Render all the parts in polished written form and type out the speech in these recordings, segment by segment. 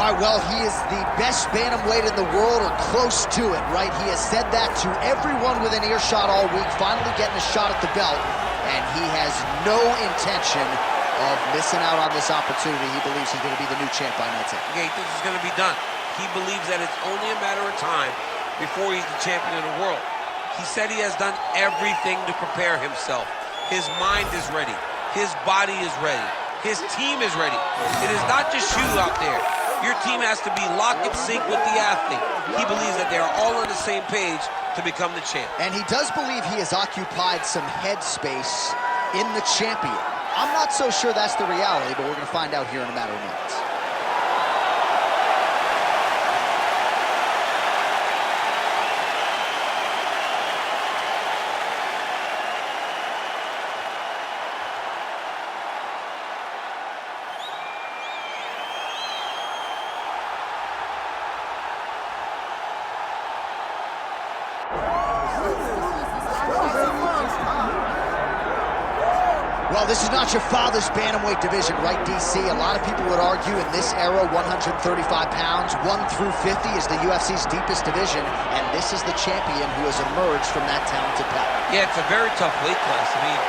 All right, well, he is the best bantamweight in the world, or close to it, right? He has said that to everyone within earshot all week, finally getting a shot at the belt, and he has no intention of missing out on this opportunity. He believes he's going to be the new champ by night 10. Yeah, he thinks it's going to be done. He believes that it's only a matter of time before he's the champion of the world. He said he has done everything to prepare himself. His mind is ready. His body is ready. His team is ready. It is not just you out there. Your team has to be lock and sync with the athlete. He believes that they are all on the same page to become the champ. And he does believe he has occupied some headspace in the champion. I'm not so sure that's the reality, but we're going to find out here in a matter of minutes. Well, this is not your father's bantamweight division, right, DC? A lot of people would argue in this era, 135 pounds, 1 through 50 is the UFC's deepest division, and this is the champion who has emerged from that talented pack. Yeah, it's a very tough weight class. I mean,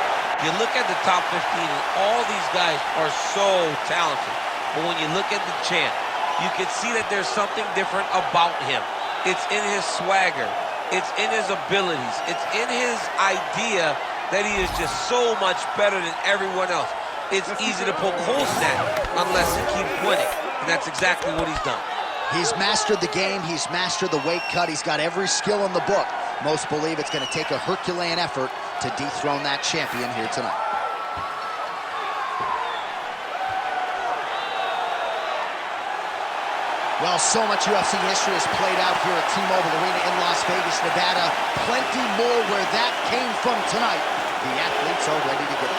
you look at the top 15, and all these guys are so talented. But when you look at the champ, you can see that there's something different about him. It's in his swagger. It's in his abilities. It's in his idea that he is just so much better than everyone else. It's easy to poke holes in that unless he keeps winning, and that's exactly what he's done. He's mastered the game. He's mastered the weight cut. He's got every skill in the book. Most believe it's going to take a Herculean effort to dethrone that champion here tonight. Well, so much UFC history has played out here at T-Mobile Arena in Las Vegas, Nevada. Plenty more where that came from tonight. The athletes are ready to go.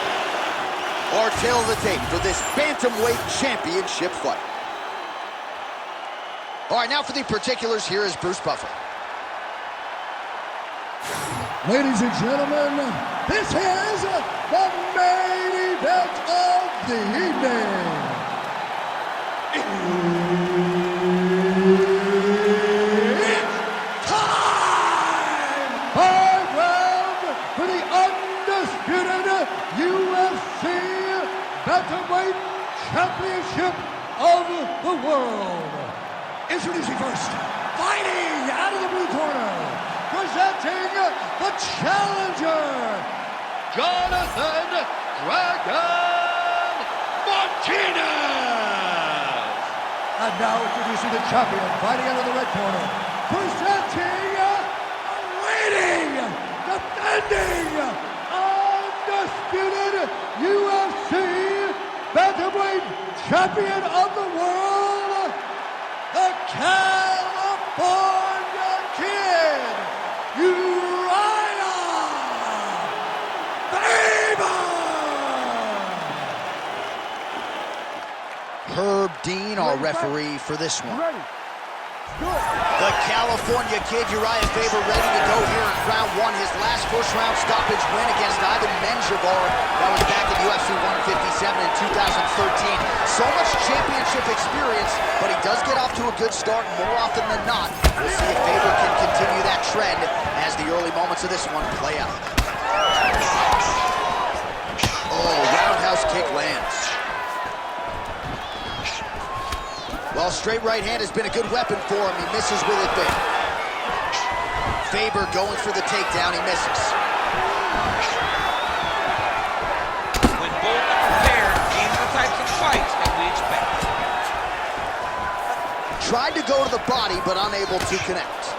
Our tail of the tape for this bantamweight championship fight. All right, now for the particulars, here is Bruce Buffer. Ladies and gentlemen, this is the main event of the evening. Bantamweight Championship of the World. Introducing first, fighting out of the blue corner, presenting the challenger, Jonathan Dragon Martinez. And now introducing the champion, fighting out of the red corner, presenting, reigning, defending, undisputed UFC bantamweight champion of the world, the California Kid, Urijah Faber. Herb Dean, our referee for this one. The California Kid, Urijah Faber, ready to go here in round one. His last first-round stoppage win against Ivan Menjivar. That was back in UFC 157 in 2013. So much championship experience, but he does get off to a good start more often than not. We'll see if Faber can continue that trend as the early moments of this one play out. Oh, roundhouse kick lands. Well, straight right hand has been a good weapon for him. He misses with it big. Faber going for the takedown. He misses. When both are prepared, these are the types of fights that we expect. Tried to go to the body, but unable to connect.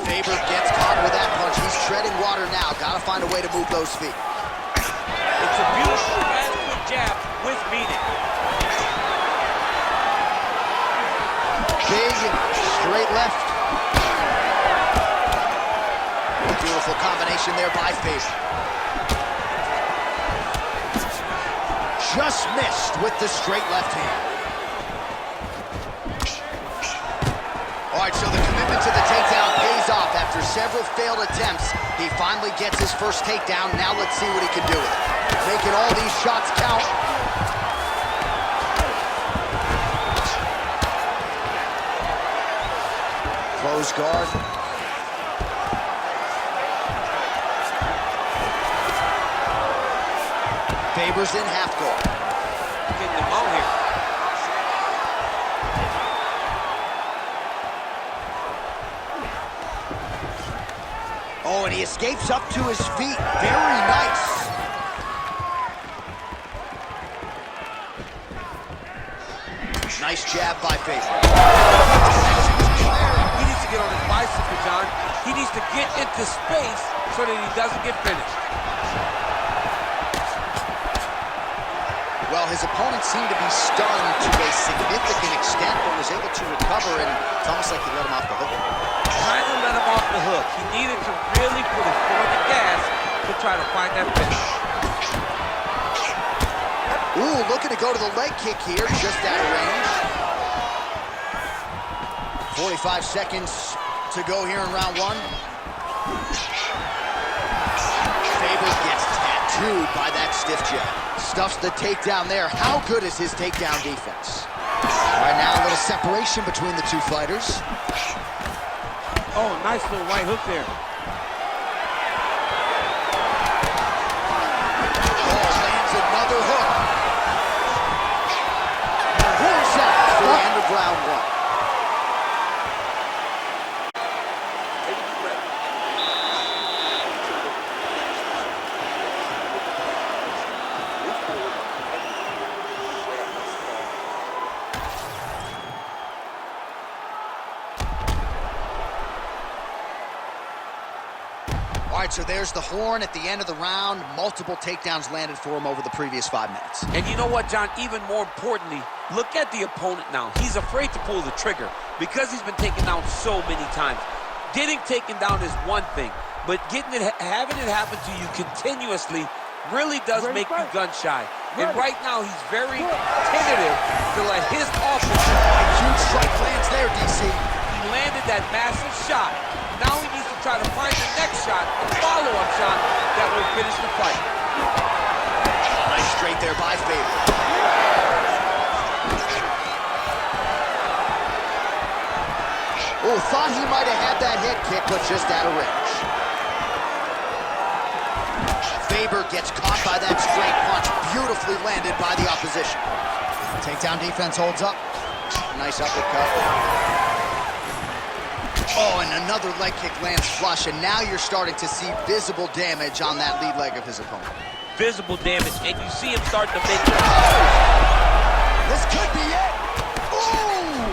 Faber gets caught with that punch. He's treading water now. Got to find a way to move those feet. It's a beautiful adequate jab with meaning. Big, straight left. Beautiful combination there by Faber. Just missed with the straight left hand. All right, so the commitment to the takedown pays off. After several failed attempts, he finally gets his first takedown. Now let's see what he can do with it. Making all these shots count. guard. Faber's in half guard. Getting them out here. Oh, and he escapes up to his feet. Very nice. Nice jab by Faber. He needs to get on his bicycle, John. He needs to get into space so that he doesn't get finished. Well, his opponent seemed to be stunned to a significant extent, but was able to recover, and it's almost like he let him off the hook. Trying to let him off the hook. He needed to really put his foot on the gas to try to find that finish. Ooh, looking to go to the leg kick here, just out of range. 45 seconds to go here in round one. Faber gets tattooed by that stiff jab. Stuffs the takedown there. How good is his takedown defense? All right, now a little separation between the two fighters. Oh, nice little right hook there. Oh, lands another hook. Horse out for the end of round one. All right, so there's the horn at the end of the round. Multiple takedowns landed for him over the previous 5 minutes. And you know what, John? Even more importantly, look at the opponent now. He's afraid to pull the trigger because he's been taken down so many times. Getting taken down is one thing, but having it happen to you continuously really does make you gun shy. And right now, he's very tentative to let his offense. Huge strike lands there, DC. He landed that massive shot. Now he needs to try to find the next shot, a follow-up shot that will finish the fight. Nice straight there by Faber. Oh, thought he might have had that head kick, but just out of range. Faber gets caught by that straight punch, beautifully landed by the opposition. Takedown defense holds up. Nice uppercut. Oh, and another leg kick lands flush, and now you're starting to see visible damage on that lead leg of his opponent. Visible damage, and you see him starting to make it. This could be it. Ooh!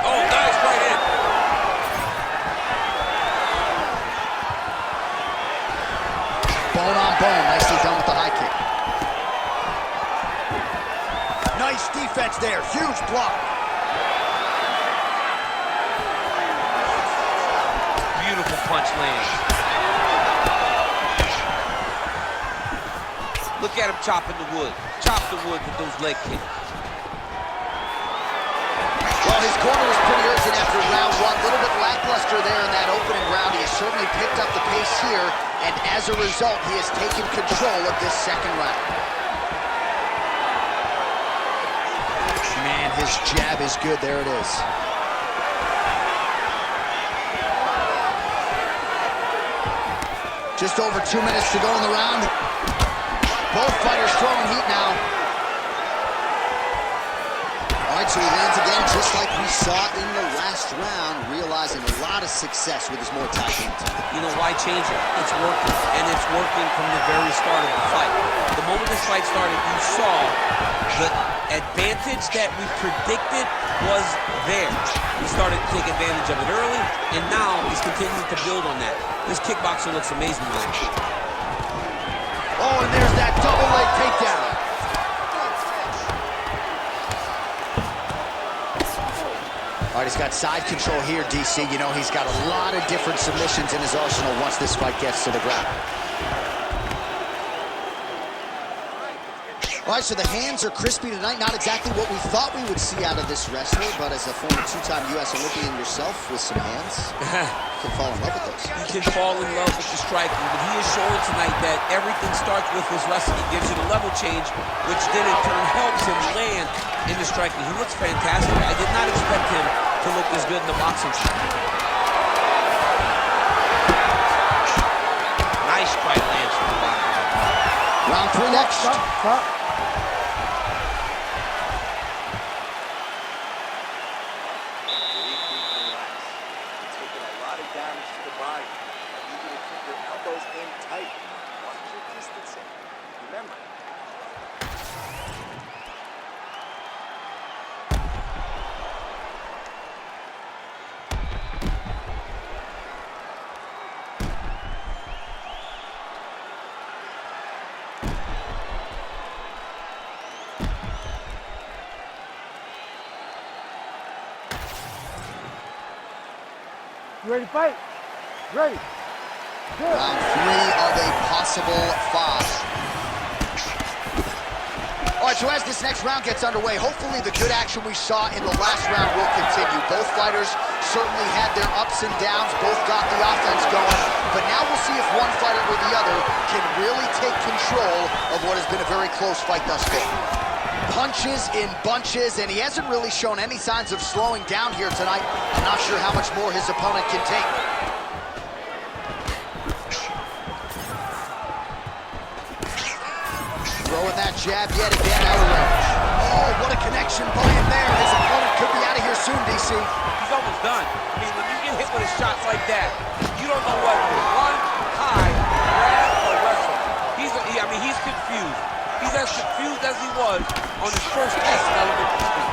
Oh, nice right in. Bone on bone, nicely done with the high kick. Nice defense there, huge block. Beautiful punch lands. Look at him chopping the wood. Chop the wood with those leg kicks. Well, his corner was pretty urgent after round one. A little bit lackluster there in that opening round. He has certainly picked up the pace here, and as a result, he has taken control of this second round. Man, his jab is good. There it is. Just over 2 minutes to go in the round. Both fighters throwing heat now. All right, so he lands again, just like we saw in the last round, realizing a lot of success with his more tight game. You know, why change it? It's working, and it's working from the very start of the fight. The moment this fight started, you saw the advantage that we predicted was there. He started to take advantage of it early, and now he's continuing to build on that. This kickboxer looks amazing now. Oh, and there's that double leg takedown. All right, he's got side control here, DC. You know, he's got a lot of different submissions in his arsenal once this fight gets to the ground. All right, so the hands are crispy tonight. Not exactly what we thought we would see out of this wrestler, but as a former two-time U.S. Olympian yourself with some hands, you can fall in love with those. You can fall in love with the striking, but he is showing tonight that everything starts with his wrestling. He gives you the level change, which then in turn helps him land in the striking. He looks fantastic. I did not expect him to look this good in the boxing. Nice strike lands from the boxing. Round 3 next. Stop. You ready to fight? Ready. Good. Round 3 of a possible 5. All right, so as this next round gets underway, hopefully the good action we saw in the last round will continue. Both fighters certainly had their ups and downs, both got the offense going, but now we'll see if one fighter or the other can really take control of what has been a very close fight thus far. Punches in bunches, and he hasn't really shown any signs of slowing down here tonight. I'm not sure how much more his opponent can take. Throwing that jab yet again out of range. Oh, what a connection by him there. His opponent could be out of here soon, DC. He's almost done. I mean, when you get hit with a shot like that, you don't know whether to run, hide, grab, or wrestle. He's confused. He's as confused as he was on his first test in elementary school.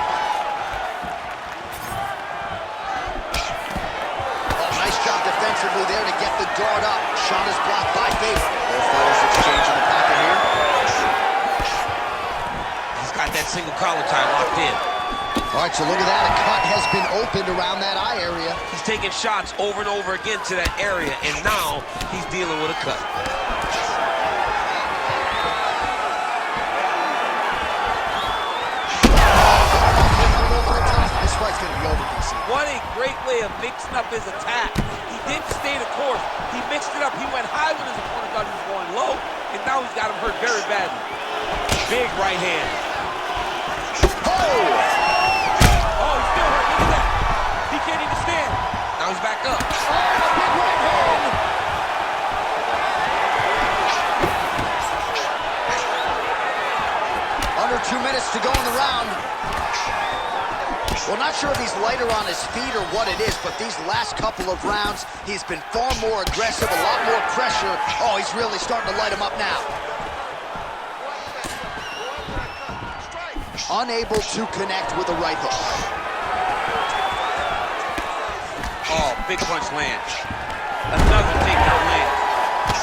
Oh, nice job defensively there to get the guard up. Shot is blocked by Faber. Both fighters exchange in the pocket here. He's got that single collar tie locked in. All right, so look at that. A cut has been opened around that eye area. He's taking shots over and over again to that area, and now he's dealing with a cut. What a great way of mixing up his attack. He didn't stay the course. He mixed it up. He went high when his opponent thought he was going low, and now he's got him hurt very badly. Big right hand. Oh! Oh, he's still hurt. Look at that. He can't even stand. Now he's back up. Oh, big right hand! Under 2 minutes to go in the round. Well, not sure if he's lighter on his feet or what it is, but these last couple of rounds, he's been far more aggressive, a lot more pressure. Oh, he's really starting to light him up now. Unable to connect with a right hook. Oh, big punch lands. Another takedown lands.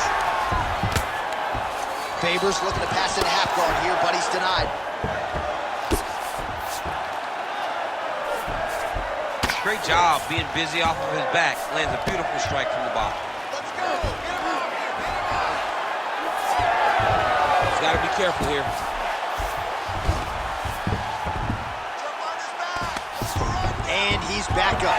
Faber's looking to pass into half guard here, but he's denied. Great job being busy off of his back. Lands a beautiful strike from the bottom. Let's go! He's got to be careful here. And he's back up.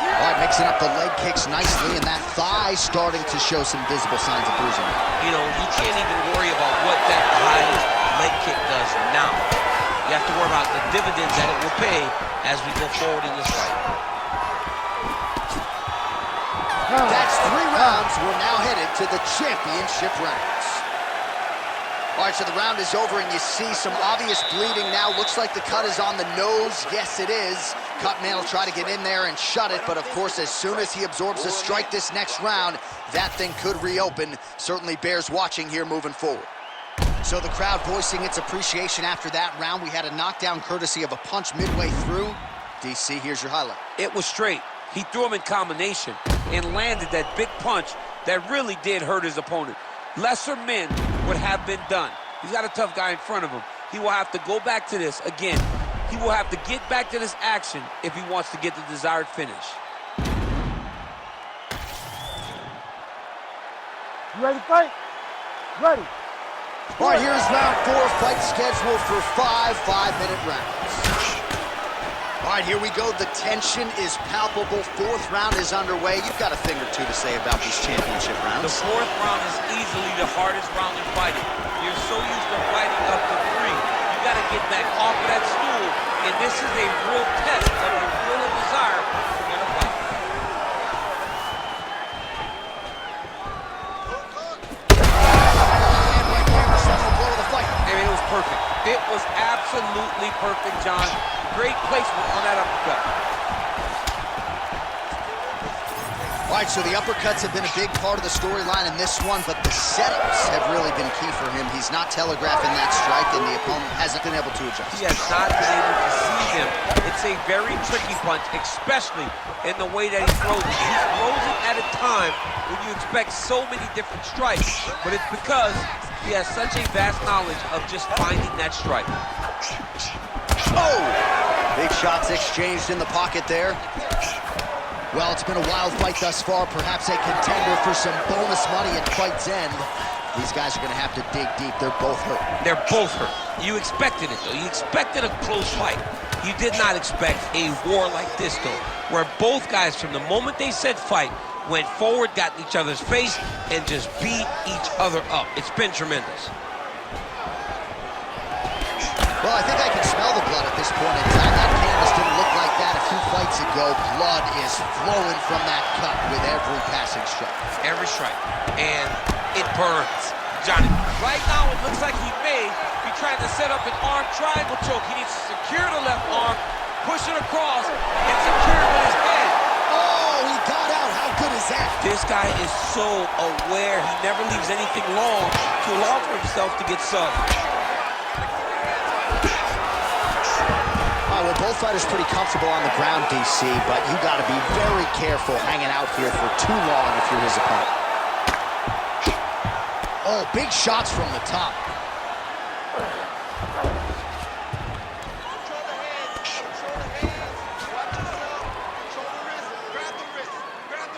All right, mixing up the leg kicks nicely, and that thigh starting to show some visible signs of bruising. You know, you can't even worry about what that high leg kick does now. You have to worry about the dividends that it will pay as we go forward in this fight. That's 3 rounds. We're now headed to the championship rounds. All right, so the round is over, and you see some obvious bleeding now. Looks like the cut is on the nose. Yes, it is. Cutman will try to get in there and shut it, but of course, as soon as he absorbs a strike this next round, that thing could reopen. Certainly bears watching here moving forward. So the crowd voicing its appreciation after that round. We had a knockdown courtesy of a punch midway through. DC, here's your highlight. It was straight. He threw him in combination and landed that big punch that really did hurt his opponent. Lesser men would have been done. He's got a tough guy in front of him. He will have to go back to this again. He will have to get back to this action if he wants to get the desired finish. You ready to fight? Ready. All right, here's round 4, fight scheduled for 5 5-minute rounds. All right, here we go. The tension is palpable. 4th round is underway. You've got a thing or two to say about these championship rounds. The 4th round is easily the hardest round in fighting. You're so used to fighting up to 3. You got to get back off of that stool, and this is a real test of your will and desire to win a fight. I mean, it was perfect. It was absolutely perfect, John. Great placement on that uppercut. All right, so the uppercuts have been a big part of the storyline in this one, but the setups have really been key for him. He's not telegraphing that strike, and the opponent hasn't been able to adjust. He has not been able to see them. It's a very tricky punch, especially in the way that he throws it. He throws it at a time when you expect so many different strikes, but it's because he has such a vast knowledge of just finding that strike. Oh! Big shots exchanged in the pocket there. Well, it's been a wild fight thus far, perhaps a contender for some bonus money at fight's end. These guys are going to have to dig deep. They're both hurt. They're both hurt. You expected it, though. You expected a close fight. You did not expect a war like this, though, where both guys, from the moment they said fight, went forward, got in each other's face, and just beat each other up. It's been tremendous. Well, I think I can smell the blood at this point in time. That canvas didn't look like that a few fights ago. Blood is flowing from that cut with every passing strike. Every strike. And it burns. Johnny, right now it looks like he may be trying to set up an arm triangle choke. He needs to secure the left arm, push it across, and secure it with his head. Oh, he got out. How good is that? This guy is so aware. He never leaves anything long to allow for himself to get subbed. Well, both fighters pretty comfortable on the ground, DC, but you got to be very careful hanging out here for too long if you're his opponent. Oh, big shots from the top.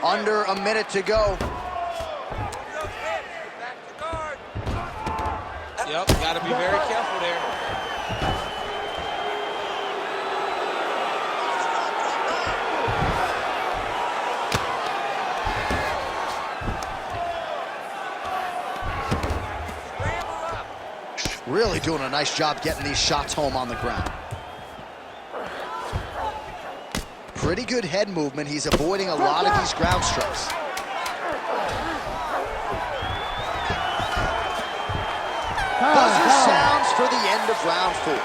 Under a minute to go. Yep, got to be very careful there. Really doing a nice job getting these shots home on the ground. Pretty good head movement. He's avoiding a lot of these ground strikes. Buzzer sounds for the end of round 4.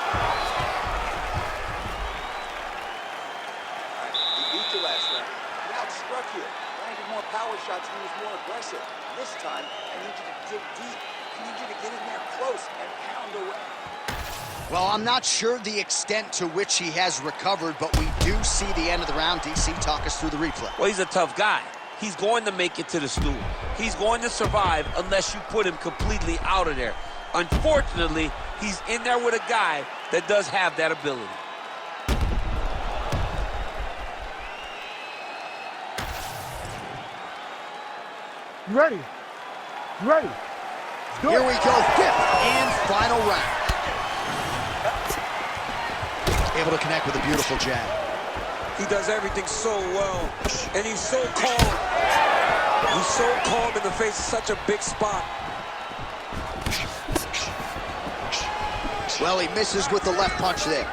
He beat you last round. He outstruck you. Landed more power shots and he was more aggressive. This time, I need you to dig deep. I need you to get in there close and pound away. Well, I'm not sure the extent to which he has recovered, but we do see the end of the round. DC, talk us through the replay. Well, he's a tough guy. He's going to make it to the stool. He's going to survive unless you put him completely out of there. Unfortunately, he's in there with a guy that does have that ability. You ready? You ready? Here we go, 5th and final round. Able to connect with a beautiful jab. He does everything so well, and he's so calm. He's so calm in the face of such a big spot. Well, he misses with the left punch there.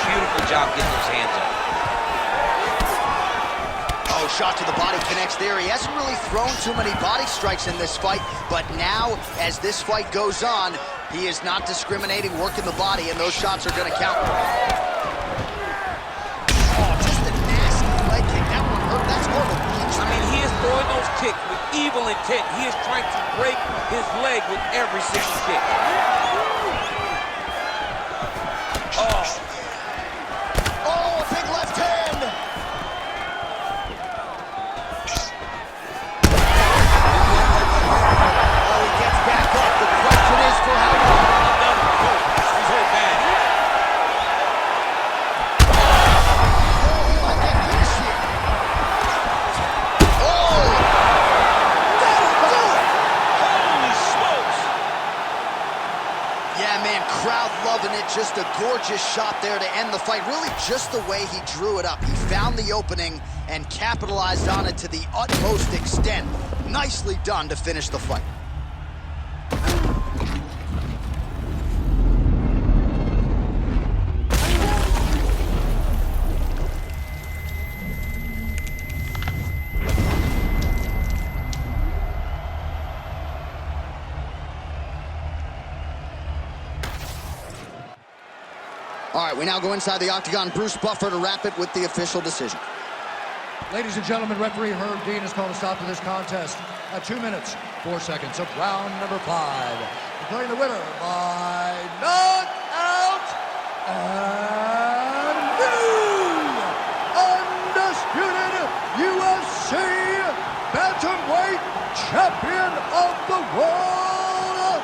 Beautiful job getting those hands up. Oh, shot to the body connects there. He hasn't really thrown too many body strikes in this fight, but now, as this fight goes on, he is not discriminating, working the body, and those shots are going to count. Oh, just a nasty leg kick. That one hurt. That's more of a punch. I mean, he is throwing those kicks with evil intent. He is trying to break his leg with every single kick. Oh. Oh, a big left hand. Oh, he gets back up. The question is for how long. He's hurt bad. Oh, he might get finished here. Oh! gorgeous shot there to end the fight. Really just the way he drew it up. He found the opening and capitalized on it to the utmost extent. Nicely done to finish the fight. All right, we now go inside the octagon. Bruce Buffer to wrap it with the official decision. Ladies and gentlemen, referee Herb Dean has called a stop to this contest at 2 minutes, 4 seconds of round number 5. Declaring the winner by knockout and new undisputed UFC bantamweight champion of the world,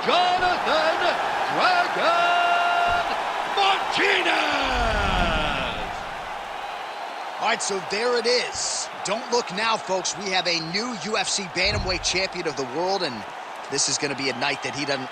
Jonathan Dragon Martinez! All right, so there it is. Don't look now, folks. We have a new UFC bantamweight champion of the world, and this is going to be a night that he doesn't